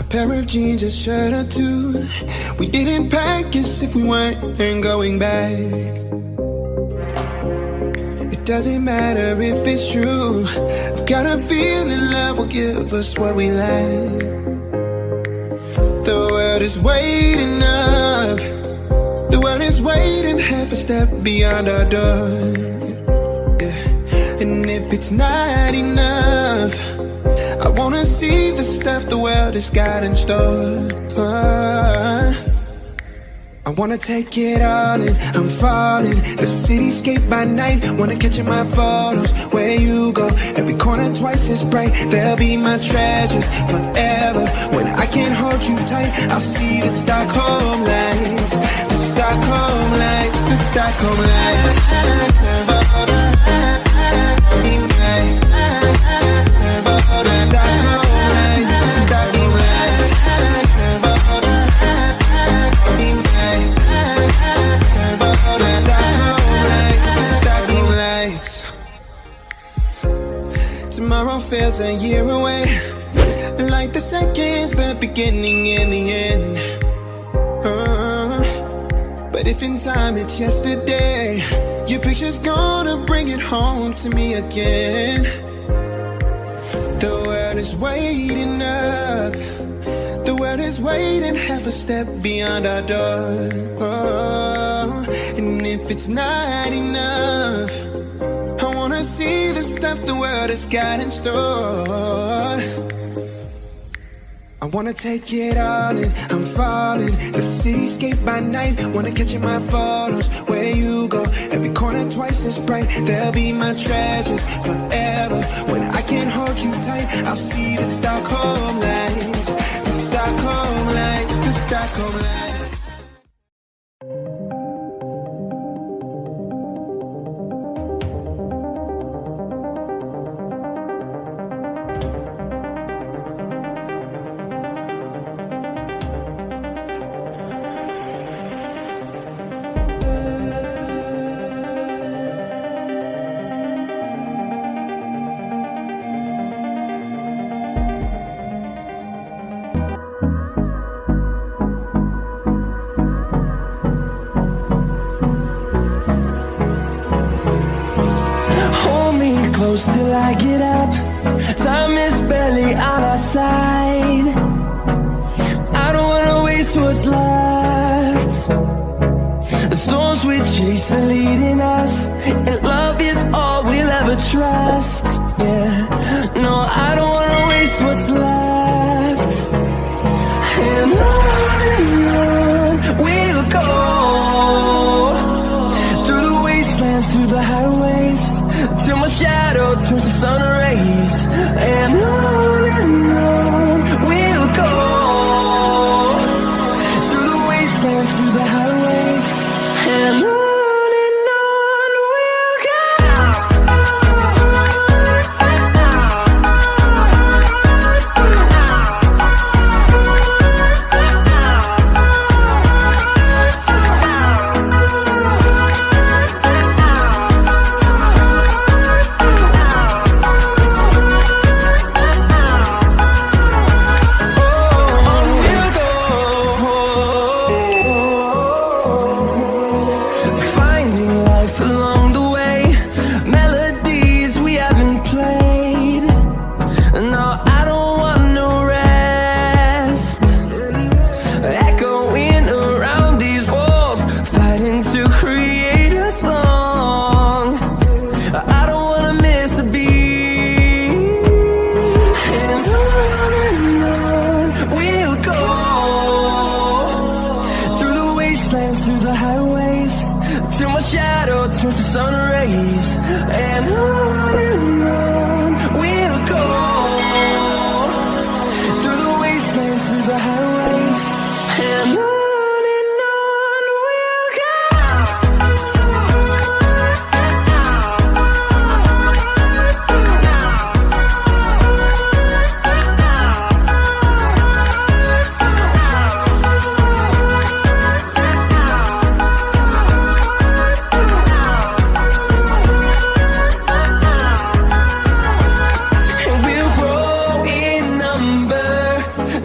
Pair of jeans, a shirt or two. We didn't pack as if we weren't going back. It doesn't matter if it's true. I've got a feeling love will give us what we like. The world is waiting up. The world is waiting half a step beyond our door. Yeah. And if it's not enough, I wanna see the stuff the world has got in store. I wanna take it all in, I'm falling. The cityscape by night, wanna catch in my photos. Where you go, every corner twice as bright. They'll be my treasures forever. When I can't hold you tight, I'll see the Stockholm lights. The Stockholm lights, the Stockholm lights. Tomorrow feels a year away, like the seconds, the beginning and the end. But if in time it's yesterday, your picture's gonna bring it home to me again. The world is waiting up. The world is waiting half a step beyond our door. And if it's not enough, I wanna see the stuff the world has got in store. I wanna take it all in, I'm falling. The cityscape by night, wanna catch in my photos. Where you go, every corner twice as bright. They'll be my treasures forever. When I can't hold you tight, I'll see the Stockholm lights. The Stockholm lights, the Stockholm lights. close till I get up. Time is barely on our side. I don't wanna waste what's left. The storms we chase are leading us, and love is all we'll ever trust. Yeah, no, I don't wanna waste what's left. And on we'll go, through the wastelands, through the highways, till my shadow turns to sun rays. And on we'll go, through the wastelands, through the highways, and on we'll go. Along the way, melodies we haven't played. No, I don't want no rest. Echoing around these walls, fighting to create a song. I don't wanna miss a beat. And on we'll go, through the wastelands, through the highways, till my shadow turns to sun rays. And on we'll go, through the wastelands, through the highways, and on we'll go.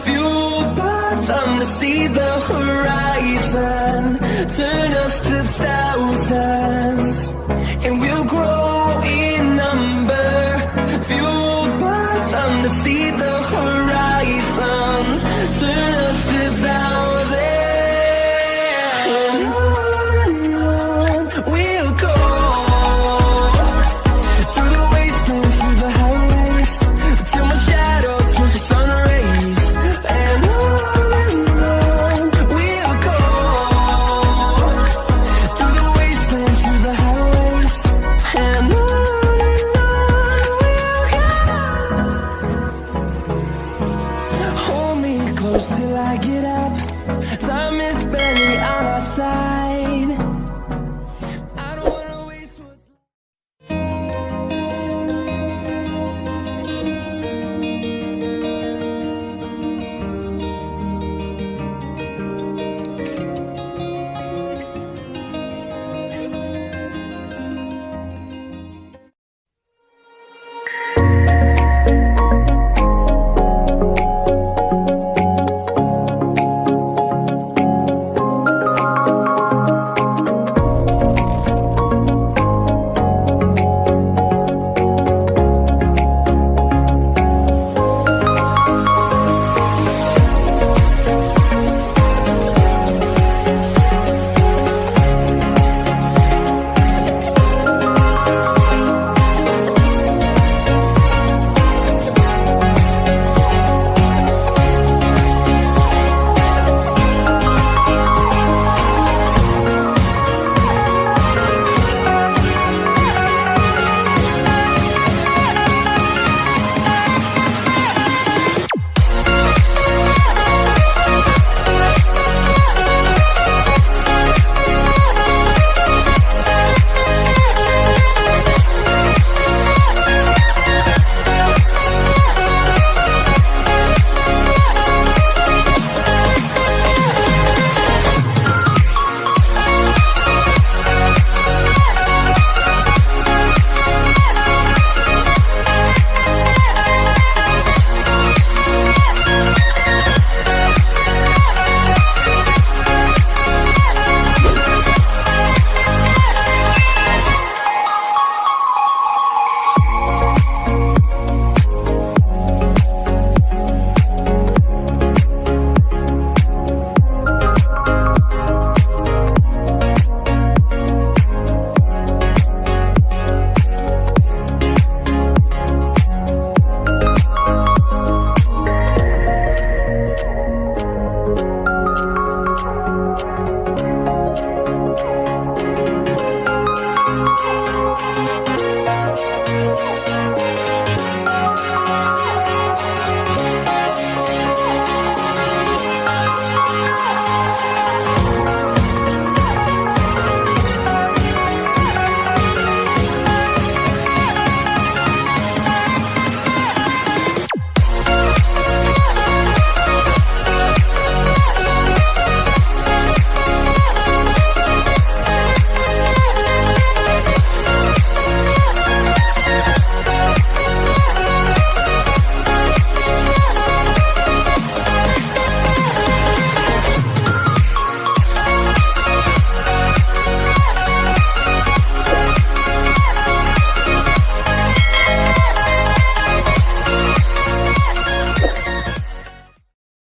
Fueled by them to see the horizon, turn us to thousands, and we'll grow